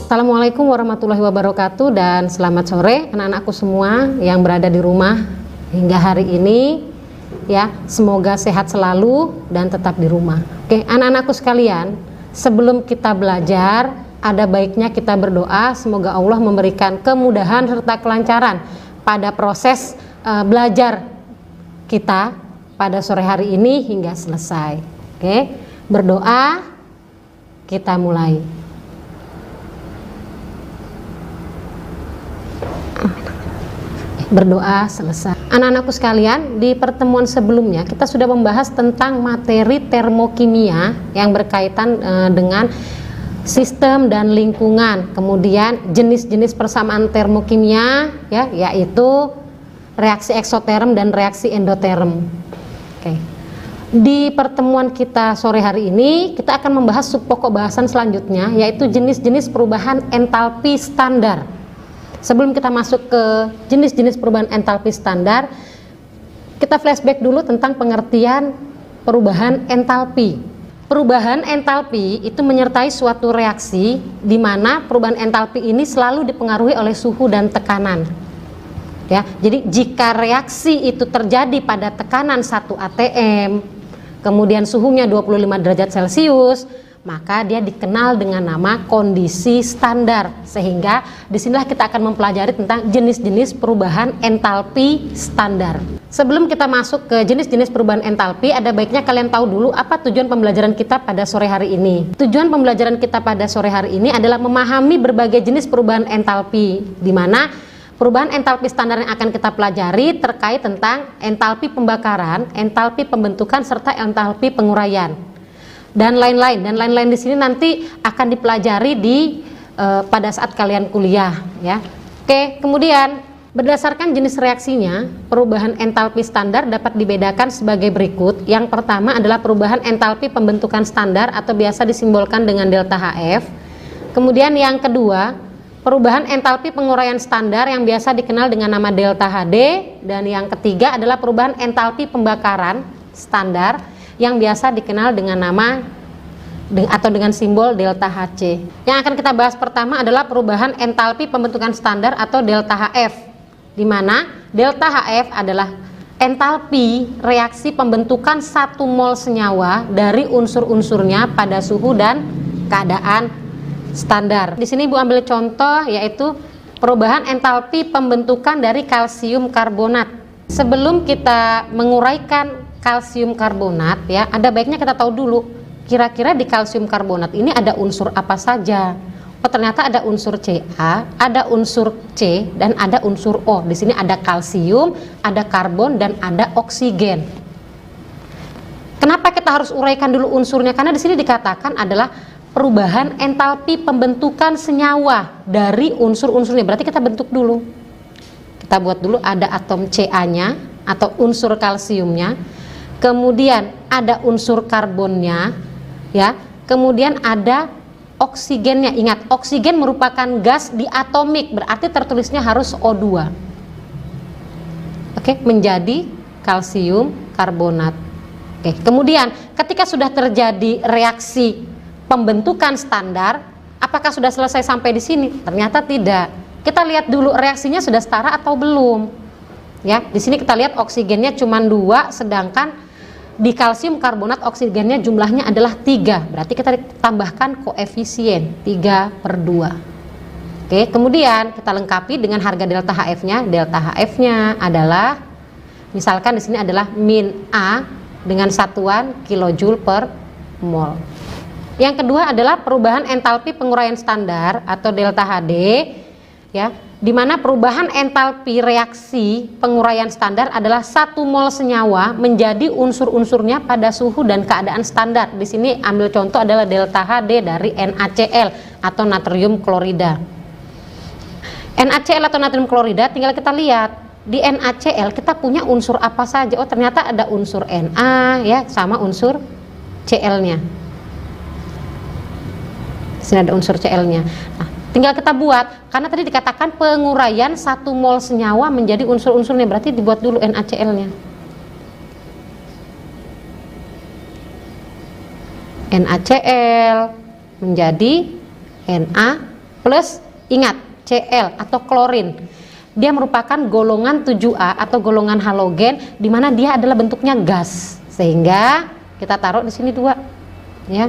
Assalamualaikum warahmatullahi wabarakatuh dan selamat sore anak-anakku semua yang berada di rumah hingga hari ini ya, semoga sehat selalu dan tetap di rumah. Oke, anak-anakku sekalian, sebelum kita belajar ada baiknya kita berdoa semoga Allah memberikan kemudahan serta kelancaran pada proses belajar kita pada sore hari ini hingga selesai. Oke, berdoa, kita mulai. Berdoa selesai. Anak-anakku sekalian, di pertemuan sebelumnya kita sudah membahas tentang materi termokimia yang berkaitan dengan sistem dan lingkungan. Kemudian jenis-jenis persamaan termokimia ya, yaitu reaksi eksoterm dan reaksi endoterm. Oke. Di pertemuan kita sore hari ini kita akan membahas subpokok bahasan selanjutnya, yaitu jenis-jenis perubahan entalpi standar. Sebelum kita masuk ke jenis-jenis perubahan entalpi standar, kita flashback dulu tentang pengertian perubahan entalpi. Perubahan entalpi itu menyertai suatu reaksi di mana perubahan entalpi ini selalu dipengaruhi oleh suhu dan tekanan. Ya, jadi jika reaksi itu terjadi pada tekanan 1 atm, kemudian suhunya 25 derajat Celcius, maka dia dikenal dengan nama kondisi standar. Sehingga disinilah kita akan mempelajari tentang jenis-jenis perubahan entalpi standar. Sebelum kita masuk ke jenis-jenis perubahan entalpi, ada baiknya kalian tahu dulu apa tujuan pembelajaran kita pada sore hari ini. Tujuan pembelajaran kita pada sore hari ini adalah memahami berbagai jenis perubahan entalpi, di mana perubahan entalpi standar yang akan kita pelajari terkait tentang entalpi pembakaran, entalpi pembentukan, serta entalpi penguraian. Dan lain-lain di sini nanti akan dipelajari di pada saat kalian kuliah ya. Oke, kemudian berdasarkan jenis reaksinya, perubahan entalpi standar dapat dibedakan sebagai berikut. Yang pertama adalah perubahan entalpi pembentukan standar atau biasa disimbolkan dengan delta HF. Kemudian yang kedua, perubahan entalpi penguraian standar yang biasa dikenal dengan nama delta HD. Dan yang ketiga adalah perubahan entalpi pembakaran standar yang biasa dikenal dengan nama atau dengan simbol delta HC. Yang akan kita bahas pertama adalah perubahan entalpi pembentukan standar atau delta HF, di mana delta HF adalah entalpi reaksi pembentukan 1 mol senyawa dari unsur-unsurnya pada suhu dan keadaan standar. Di sini Ibu ambil contoh, yaitu perubahan entalpi pembentukan dari kalsium karbonat. Sebelum kita menguraikan kalsium karbonat ya, ada baiknya kita tahu dulu kira-kira di kalsium karbonat ini ada unsur apa saja. Oh, ternyata ada unsur Ca, ada unsur C, dan ada unsur O. Di sini ada kalsium, ada karbon, dan ada oksigen. Kenapa kita harus uraikan dulu unsurnya? Karena di sini dikatakan adalah perubahan entalpi pembentukan senyawa dari unsur-unsurnya. Berarti kita bentuk dulu. Kita buat dulu, ada atom Ca-nya atau unsur kalsiumnya. Kemudian ada unsur karbonnya ya, kemudian ada oksigennya. Ingat, oksigen merupakan gas diatomik, berarti tertulisnya harus O2. Oke, menjadi kalsium karbonat. Oke, kemudian ketika sudah terjadi reaksi pembentukan standar, apakah sudah selesai sampai di sini? Ternyata tidak. Kita lihat dulu reaksinya sudah setara atau belum. Ya, di sini kita lihat oksigennya cuma 2, sedangkan di kalsium karbonat oksigennya jumlahnya adalah 3. Berarti kita tambahkan koefisien 3/2. Oke, kemudian kita lengkapi dengan harga delta HF-nya. Delta HF-nya adalah, misalkan di sini adalah min A dengan satuan kilojoule per mol. Yang kedua adalah perubahan entalpi penguraian standar atau delta HD ya, di mana perubahan entalpi reaksi penguraian standar adalah 1 mol senyawa menjadi unsur-unsurnya pada suhu dan keadaan standar. Di sini ambil contoh adalah delta HD dari NaCl atau natrium klorida. NaCl atau natrium klorida, tinggal kita lihat di NaCl kita punya unsur apa saja. Oh, ternyata ada unsur Na ya, sama unsur Cl-nya. Di sini ada unsur Cl-nya. Nah, tinggal kita buat, karena tadi dikatakan penguraian 1 mol senyawa menjadi unsur-unsurnya, berarti dibuat dulu NaCl-nya. NaCl menjadi Na plus ingat Cl atau klorin. Dia merupakan golongan 7A atau golongan halogen di mana dia adalah bentuknya gas. Sehingga kita taruh di sini 2 ya.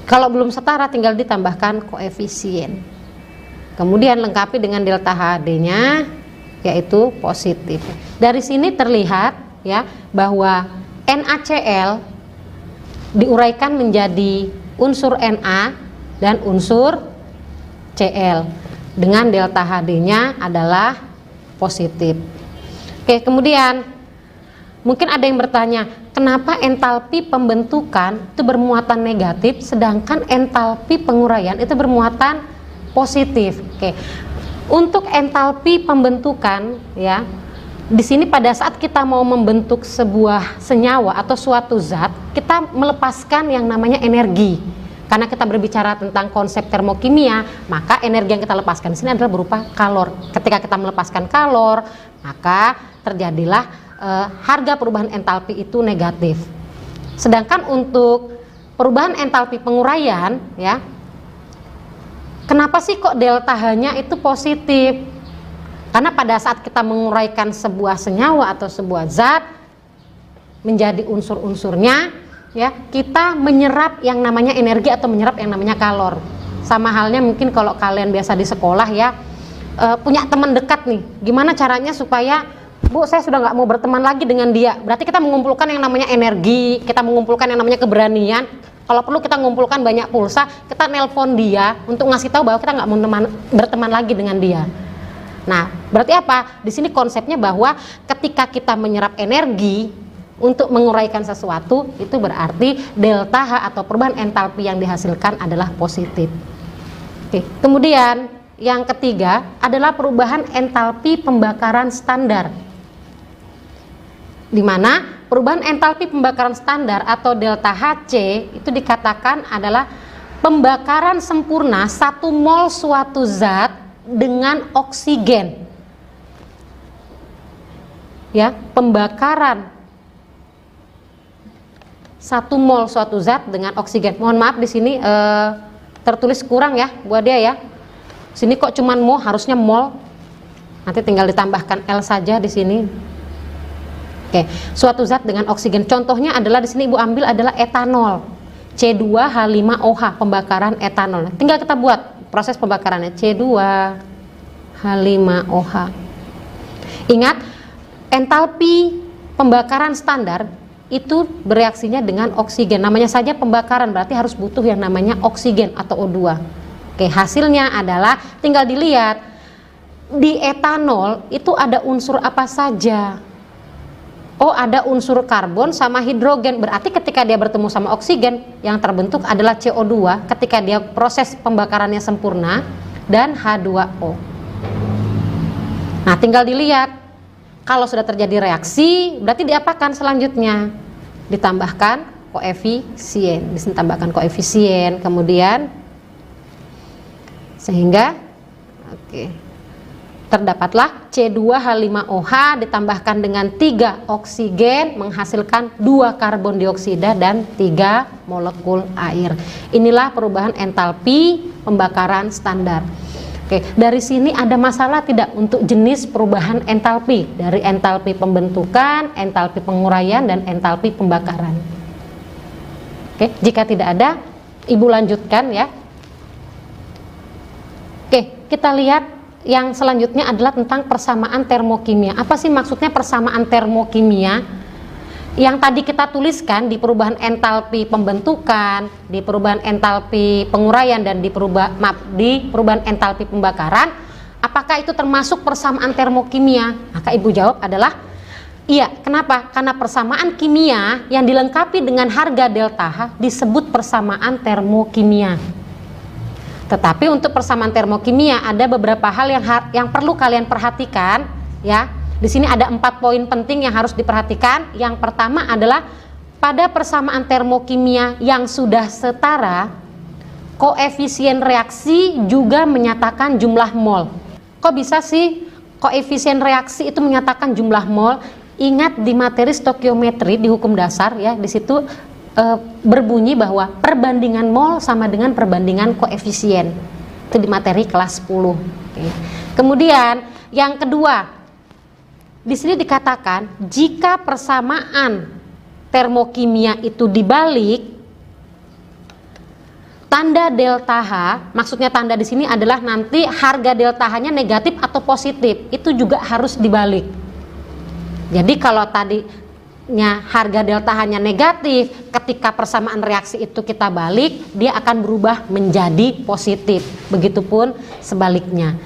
Kalau belum setara tinggal ditambahkan koefisien. Kemudian lengkapi dengan delta HD-nya yaitu positif. Dari sini terlihat ya bahwa NaCl diuraikan menjadi unsur Na dan unsur Cl dengan delta HD-nya adalah positif. Oke, kemudian mungkin ada yang bertanya, kenapa entalpi pembentukan itu bermuatan negatif sedangkan entalpi penguraian itu bermuatan positif? Oke. Untuk entalpi pembentukan ya, di sini pada saat kita mau membentuk sebuah senyawa atau suatu zat, kita melepaskan yang namanya energi. Karena kita berbicara tentang konsep termokimia, maka energi yang kita lepaskan di sini adalah berupa kalor. Ketika kita melepaskan kalor, maka terjadilah harga perubahan entalpi itu negatif. Sedangkan untuk perubahan entalpi penguraian, ya, kenapa sih kok delta H-nya itu positif? Karena pada saat kita menguraikan sebuah senyawa atau sebuah zat menjadi unsur-unsurnya, ya, kita menyerap yang namanya energi atau menyerap yang namanya kalor. Sama halnya mungkin kalau kalian biasa di sekolah ya, punya teman dekat nih, gimana caranya supaya, Bu, saya sudah nggak mau berteman lagi dengan dia. Berarti kita mengumpulkan yang namanya energi, kita mengumpulkan yang namanya keberanian. Kalau perlu kita mengumpulkan banyak pulsa, kita nelpon dia untuk ngasih tahu bahwa kita nggak mau berteman lagi dengan dia. Nah, berarti apa? Di sini konsepnya bahwa ketika kita menyerap energi untuk menguraikan sesuatu, itu berarti delta H atau perubahan entalpi yang dihasilkan adalah positif. Oke. Kemudian yang ketiga adalah perubahan entalpi pembakaran standar, di mana perubahan entalpi pembakaran standar atau delta Hc itu dikatakan adalah pembakaran sempurna 1 mol suatu zat dengan oksigen. Ya, pembakaran 1 mol suatu zat dengan oksigen. Mohon maaf di sini tertulis kurang ya buat dia ya. Sini kok cuman mol, harusnya mol. Nanti tinggal ditambahkan L saja di sini. Oke, suatu zat dengan oksigen. Contohnya adalah di sini Ibu ambil adalah etanol. C2H5OH, pembakaran etanol. Tinggal kita buat proses pembakarannya C2H5OH. Ingat, entalpi pembakaran standar itu bereaksinya dengan oksigen. Namanya saja pembakaran, berarti harus butuh yang namanya oksigen atau O2. Oke, hasilnya adalah tinggal dilihat di etanol itu ada unsur apa saja. Oh, ada unsur karbon sama hidrogen. Berarti ketika dia bertemu sama oksigen, yang terbentuk adalah CO2 ketika dia proses pembakarannya sempurna dan H2O. Nah, tinggal dilihat kalau sudah terjadi reaksi, berarti diapakan selanjutnya? Ditambahkan koefisien, ditambahkan koefisien, kemudian sehingga terdapatlah C2H5OH ditambahkan dengan 3 oksigen menghasilkan 2 karbon dioksida dan 3 molekul air. Inilah perubahan entalpi pembakaran standar. Oke, dari sini ada masalah tidak untuk jenis perubahan entalpi dari entalpi pembentukan, entalpi penguraian, dan entalpi pembakaran? Oke, jika tidak ada, Ibu lanjutkan ya. Oke, kita lihat yang selanjutnya adalah tentang persamaan termokimia. Apa sih maksudnya persamaan termokimia? Yang tadi kita tuliskan di perubahan entalpi pembentukan, di perubahan entalpi penguraian, dan di perubahan entalpi pembakaran, apakah itu termasuk persamaan termokimia? Maka Ibu jawab adalah iya. Kenapa? Karena persamaan kimia yang dilengkapi dengan harga delta H disebut persamaan termokimia. Tetapi untuk persamaan termokimia ada beberapa hal yang perlu kalian perhatikan ya. Di sini ada 4 poin penting yang harus diperhatikan. Yang pertama adalah pada persamaan termokimia yang sudah setara, koefisien reaksi juga menyatakan jumlah mol. Kok bisa sih koefisien reaksi itu menyatakan jumlah mol? Ingat di materi stokiometri di hukum dasar ya, di situ berbunyi bahwa perbandingan mol sama dengan perbandingan koefisien. Itu di materi kelas 10. Oke. Kemudian yang kedua, di sini dikatakan jika persamaan termokimia itu dibalik, tanda delta H, maksudnya tanda di sini adalah nanti harga delta H-nya negatif atau positif, itu juga harus dibalik. Jadi kalau tadinya harga delta H-nya negatif, ketika persamaan reaksi itu kita balik, dia akan berubah menjadi positif. Begitupun sebaliknya.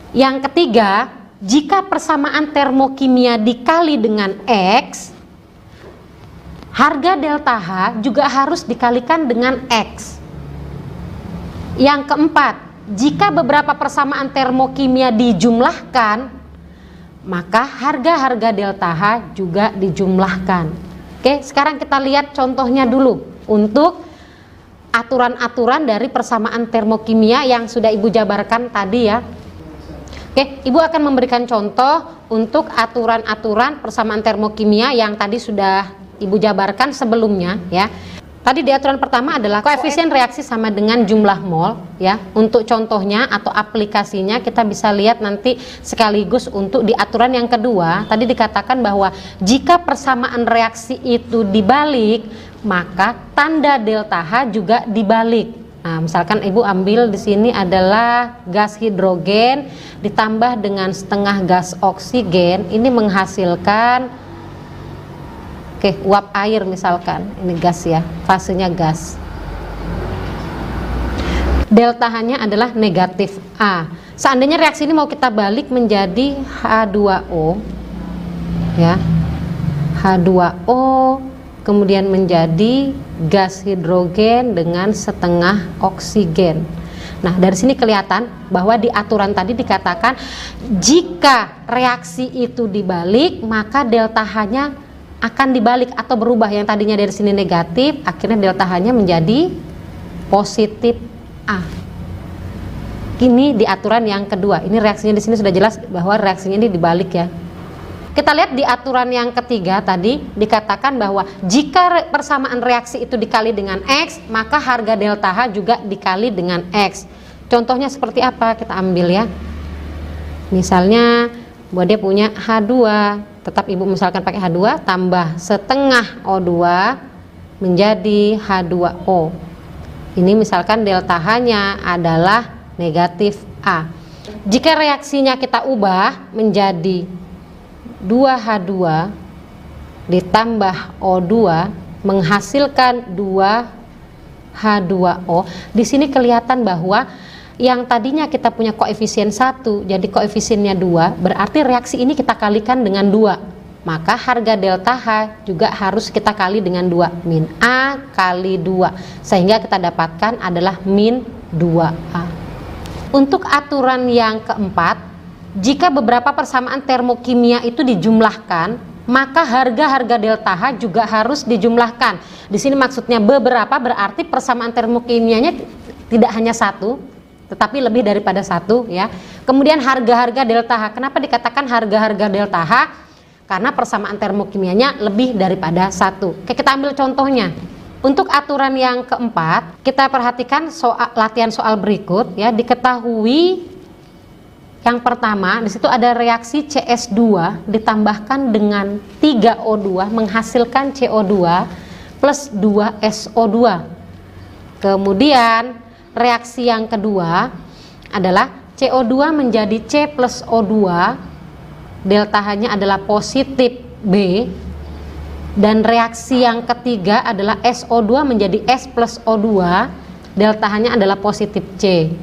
Yang ketiga, jika persamaan termokimia dikali dengan X, harga delta H juga harus dikalikan dengan X. Yang keempat, jika beberapa persamaan termokimia dijumlahkan, maka harga-harga delta H juga dijumlahkan. Oke, sekarang kita lihat contohnya dulu untuk aturan-aturan dari persamaan termokimia yang sudah Ibu jabarkan tadi ya. Oke, Ibu akan memberikan contoh untuk aturan-aturan persamaan termokimia yang tadi sudah Ibu jabarkan sebelumnya ya. Tadi di aturan pertama adalah koefisien reaksi sama dengan jumlah mol ya. Untuk contohnya atau aplikasinya kita bisa lihat nanti sekaligus untuk di aturan yang kedua. Tadi dikatakan bahwa jika persamaan reaksi itu dibalik, maka tanda delta H juga dibalik. Nah, misalkan Ibu ambil di sini adalah gas hidrogen ditambah dengan setengah gas oksigen, ini menghasilkan uap air misalkan, ini gas ya, fasenya gas. Delta H-nya adalah negatif A. Seandainya reaksi ini mau kita balik menjadi H2O ya. H2O kemudian menjadi gas hidrogen dengan setengah oksigen. Nah, dari sini kelihatan bahwa di aturan tadi dikatakan jika reaksi itu dibalik, maka delta H-nya akan dibalik atau berubah. Yang tadinya dari sini negatif, akhirnya delta H-nya menjadi positif A. Ini di aturan yang kedua. Ini reaksinya di sini sudah jelas bahwa reaksinya ini dibalik ya. Kita lihat di aturan yang ketiga tadi dikatakan bahwa jika persamaan reaksi itu dikali dengan X, maka harga delta H juga dikali dengan X. Contohnya seperti apa? Kita ambil ya. Misalnya bahwa dia punya H2, tetap Ibu misalkan pakai H2 tambah setengah O2 menjadi H2O. Ini misalkan delta H-nya adalah negatif A. Jika reaksinya kita ubah menjadi 2H2 ditambah O2 menghasilkan 2H2O. Di sini kelihatan bahwa yang tadinya kita punya koefisien 1 jadi koefisiennya 2, berarti reaksi ini kita kalikan dengan 2. Maka harga delta H juga harus kita kali dengan 2, min A kali 2, sehingga kita dapatkan adalah min 2A. Untuk aturan yang keempat, jika beberapa persamaan termokimia itu dijumlahkan, maka harga-harga delta H juga harus dijumlahkan. Di sini maksudnya beberapa berarti persamaan termokimianya tidak hanya satu, tetapi lebih daripada satu ya. Kemudian harga-harga delta H. Kenapa dikatakan harga-harga delta H? Karena persamaan termokimianya lebih daripada satu. Oke, kita ambil contohnya. Untuk aturan yang keempat, kita perhatikan latihan soal berikut ya. Diketahui yang pertama, di situ ada reaksi CS2 ditambahkan dengan 3O2 menghasilkan CO2 plus 2SO2. Kemudian reaksi yang kedua adalah CO2 menjadi C plus O2, delta H-nya adalah positif B. Dan reaksi yang ketiga adalah SO2 menjadi S plus O2, delta H-nya adalah positif C.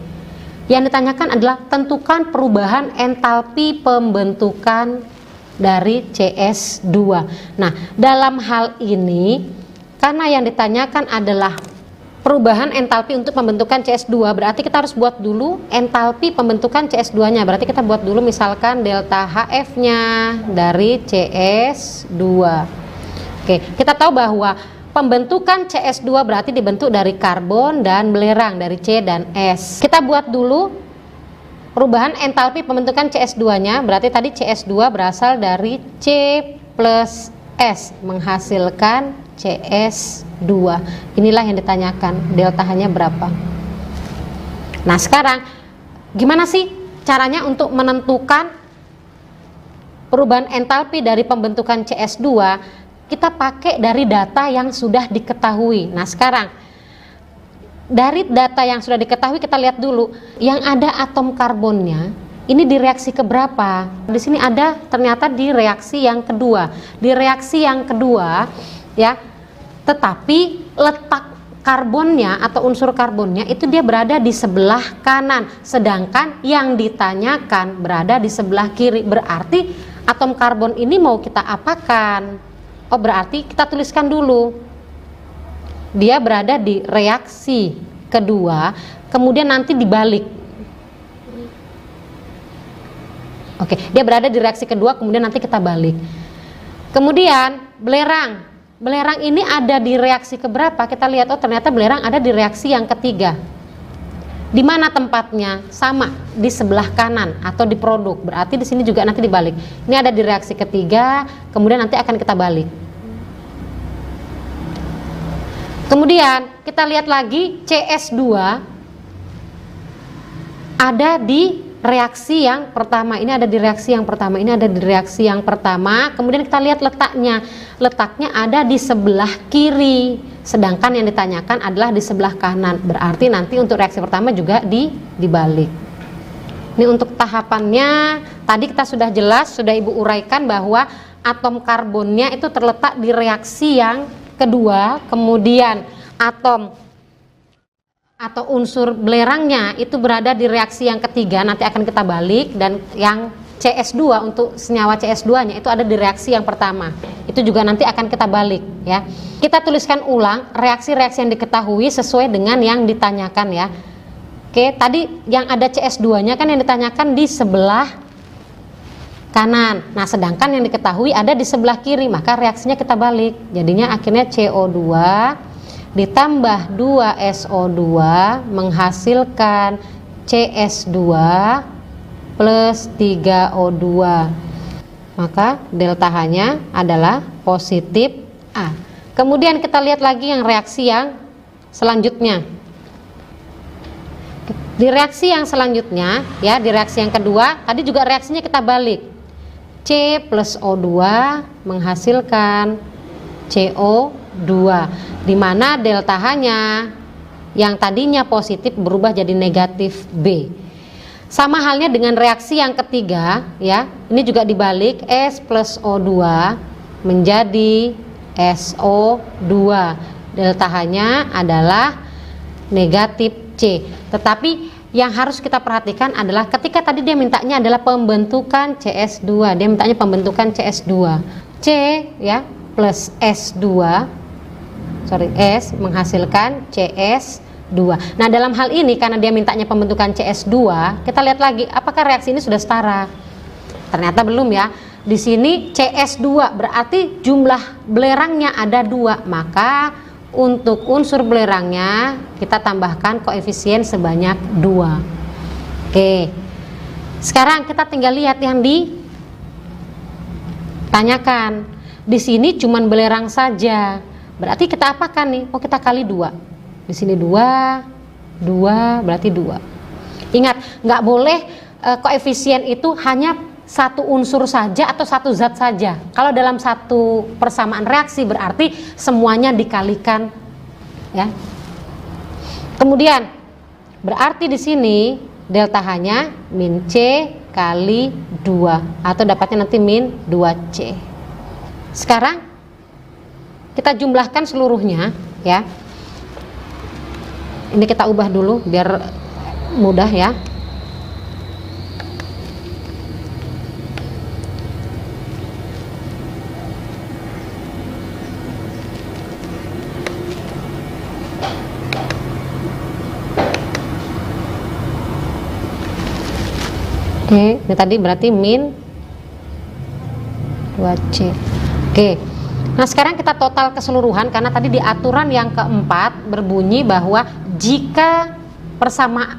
Yang ditanyakan adalah tentukan perubahan entalpi pembentukan dari CS2. Nah, dalam hal ini karena yang ditanyakan adalah perubahan entalpi untuk pembentukan CS2, berarti kita harus buat dulu entalpi pembentukan CS2-nya. Berarti kita buat dulu misalkan delta HF-nya dari CS2. Oke, kita tahu bahwa pembentukan CS2 berarti dibentuk dari karbon dan belerang, dari C dan S. Kita buat dulu perubahan entalpi pembentukan CS2-nya, berarti tadi CS2 berasal dari C plus S menghasilkan CS2. Inilah yang ditanyakan, delta H-nya berapa. Nah, sekarang Gimana sih caranya untuk menentukan perubahan entalpi dari pembentukan CS2? Kita pakai dari data yang sudah diketahui. Nah, sekarang dari data yang sudah diketahui kita lihat dulu yang ada atom karbonnya ini di reaksi keberapa. Di sini ada ternyata di reaksi yang kedua. Di reaksi yang kedua ya, tetapi letak karbonnya atau unsur karbonnya itu dia berada di sebelah kanan, sedangkan yang ditanyakan berada di sebelah kiri. Berarti atom karbon ini mau kita apakan? Oh, berarti kita tuliskan dulu dia berada di reaksi kedua, kemudian nanti dibalik. Oke, dia berada di reaksi kedua, kemudian nanti kita balik. Kemudian belerang ini ada di reaksi keberapa? Kita lihat, oh ternyata belerang ada di reaksi yang ketiga. Di mana tempatnya? Sama, di sebelah kanan atau di produk. Berarti di sini juga nanti dibalik. Ini ada di reaksi ketiga, kemudian nanti akan kita balik. Kemudian kita lihat lagi CS2 ada di reaksi yang pertama. Ini ada di reaksi yang pertama, ini ada di reaksi yang pertama. Kemudian kita lihat letaknya. Letaknya ada di sebelah kiri, sedangkan yang ditanyakan adalah di sebelah kanan. Berarti nanti untuk reaksi pertama juga dibalik. Ini untuk tahapannya tadi kita sudah jelas, sudah Ibu uraikan bahwa atom karbonnya itu terletak di reaksi yang kedua, kemudian atom atau unsur belerangnya itu berada di reaksi yang ketiga, nanti akan kita balik, dan yang CS2 untuk senyawa CS2 nya itu ada di reaksi yang pertama, itu juga nanti akan kita balik ya. Kita tuliskan ulang reaksi-reaksi yang diketahui sesuai dengan yang ditanyakan ya. Oke, tadi yang ada CS2 nya kan yang ditanyakan di sebelah kanan, nah sedangkan yang diketahui ada di sebelah kiri, maka reaksinya kita balik, jadinya akhirnya CO2 ditambah 2SO2 menghasilkan CS2 plus 3O2, maka delta H-nya adalah positif A. Kemudian kita lihat lagi yang reaksi yang selanjutnya. Di reaksi yang selanjutnya ya, di reaksi yang kedua tadi juga reaksinya kita balik, C plus O2 menghasilkan CO2, di mana delta H-nya yang tadinya positif berubah jadi negatif B. Sama halnya dengan reaksi yang ketiga ya, ini juga dibalik, S plus O2 menjadi SO2, delta H-nya adalah negatif C. Tetapi yang harus kita perhatikan adalah ketika tadi dia mintanya adalah pembentukan CS2, dia mintanya pembentukan CS2, C ya plus S2, S menghasilkan CS2. Nah, dalam hal ini karena dia mintanya pembentukan CS2, kita lihat lagi apakah reaksi ini sudah setara. Ternyata belum ya. Di sini CS2 berarti jumlah belerangnya ada 2, maka untuk unsur belerangnya kita tambahkan koefisien sebanyak 2. Oke. Sekarang kita tinggal lihat yang ditanyakan. Di sini cuman belerang saja. Berarti kita apakan nih? Oh, kita kali 2. Di sini 2 berarti 2. Ingat, nggak boleh koefisien itu hanya satu unsur saja atau satu zat saja. Kalau dalam satu persamaan reaksi berarti semuanya dikalikan ya. Kemudian berarti di sini delta H-nya min C kali 2 atau dapatnya nanti min 2C. Sekarang kita jumlahkan seluruhnya ya. Ini kita ubah dulu biar mudah ya. Oke, ini tadi berarti min 2C. Oke. Nah, sekarang kita total keseluruhan karena tadi di aturan yang keempat berbunyi bahwa jika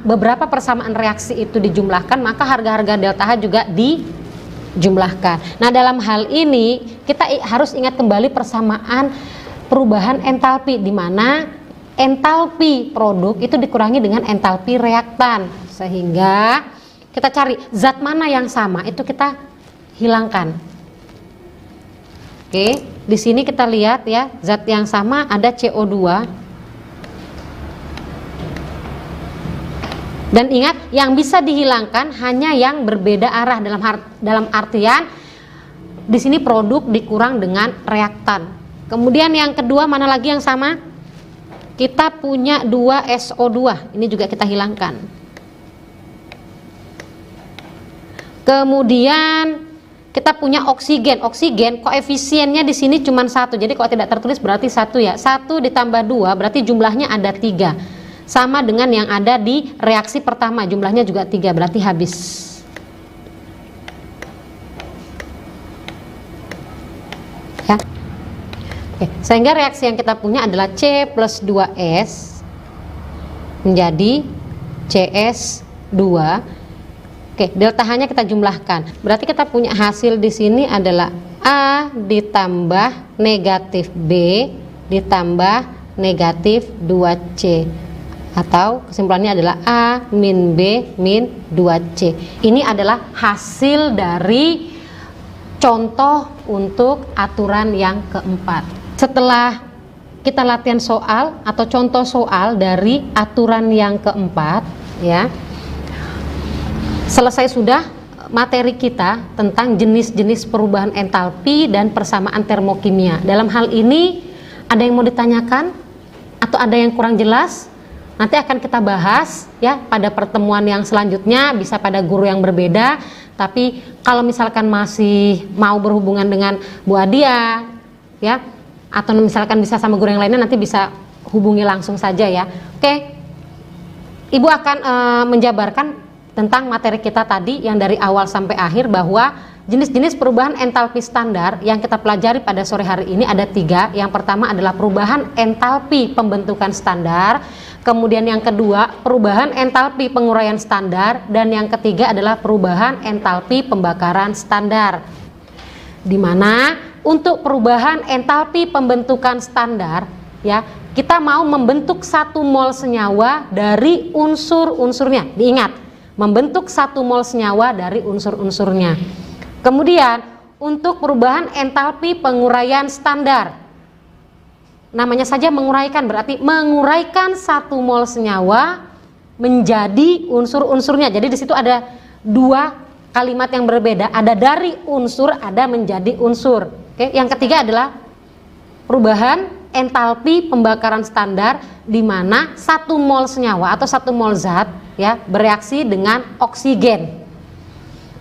beberapa persamaan reaksi itu dijumlahkan, maka harga-harga delta H juga dijumlahkan. Nah, dalam hal ini kita harus ingat kembali persamaan perubahan entalpi, di mana entalpi produk itu dikurangi dengan entalpi reaktan, sehingga kita cari zat mana yang sama, itu kita hilangkan. Oke, di sini kita lihat ya, zat yang sama ada CO2. Dan ingat, yang bisa dihilangkan hanya yang berbeda arah, dalam artian di sini produk dikurang dengan reaktan. Kemudian yang kedua, mana lagi yang sama? Kita punya 2SO2, ini juga kita hilangkan. Kemudian kita punya oksigen. Oksigen koefisiennya di sini cuma 1. Jadi kalau tidak tertulis berarti 1 ya. 1 ditambah 2 berarti jumlahnya ada 3. Sama dengan yang ada di reaksi pertama, jumlahnya juga 3, berarti habis. Ya. Oke, sehingga reaksi yang kita punya adalah C plus 2S menjadi CS2. Oke, delta H-nya kita jumlahkan. Berarti kita punya hasil di sini adalah A ditambah negatif B ditambah negatif 2C. Atau kesimpulannya adalah A min B min 2C. Ini adalah hasil dari contoh untuk aturan yang keempat. Setelah kita latihan soal atau contoh soal dari aturan yang keempat, ya, selesai sudah materi kita tentang jenis-jenis perubahan entalpi dan persamaan termokimia. Dalam hal ini ada yang mau ditanyakan atau ada yang kurang jelas? Nanti akan kita bahas ya pada pertemuan yang selanjutnya, bisa pada guru yang berbeda. Tapi kalau misalkan masih mau berhubungan dengan Bu Adia ya, atau misalkan bisa sama guru yang lainnya, nanti bisa hubungi langsung saja ya. Oke, Ibu akan menjabarkan tentang materi kita tadi yang dari awal sampai akhir, bahwa jenis-jenis perubahan entalpi standar yang kita pelajari pada sore hari ini ada 3. Yang pertama adalah perubahan entalpi pembentukan standar, kemudian yang kedua perubahan entalpi penguraian standar, dan yang ketiga adalah perubahan entalpi pembakaran standar. Dimana untuk perubahan entalpi pembentukan standar ya, kita mau membentuk 1 mol senyawa dari unsur-unsurnya. Diingat, membentuk 1 mol senyawa dari unsur-unsurnya. Kemudian untuk perubahan entalpi penguraian standar, namanya saja menguraikan, berarti menguraikan 1 mol senyawa menjadi unsur-unsurnya. Jadi di situ ada 2 kalimat yang berbeda, ada dari unsur, ada menjadi unsur. Oke, yang ketiga adalah perubahan entalpi pembakaran standar, di mana 1 mol senyawa atau 1 mol zat ya bereaksi dengan oksigen.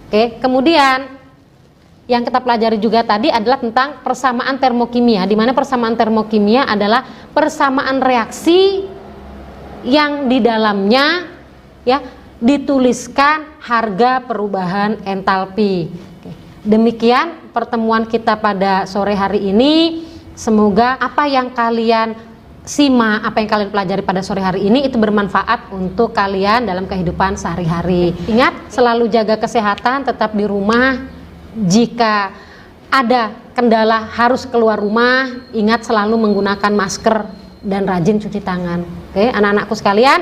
Oke, kemudian yang kita pelajari juga tadi adalah tentang persamaan termokimia, di mana persamaan termokimia adalah persamaan reaksi yang di dalamnya ya dituliskan harga perubahan entalpi. Demikian pertemuan kita pada sore hari ini. Semoga apa yang kalian simak, apa yang kalian pelajari pada sore hari ini itu bermanfaat untuk kalian dalam kehidupan sehari-hari. Ingat, selalu jaga kesehatan, tetap di rumah. Jika ada kendala harus keluar rumah, ingat selalu menggunakan masker dan rajin cuci tangan. Oke, anak-anakku sekalian,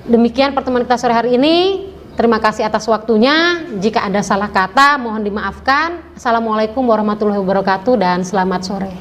demikian pertemuan kita sore hari ini. Terima kasih atas waktunya. Jika ada salah kata mohon dimaafkan. Assalamualaikum warahmatullahi wabarakatuh dan selamat sore.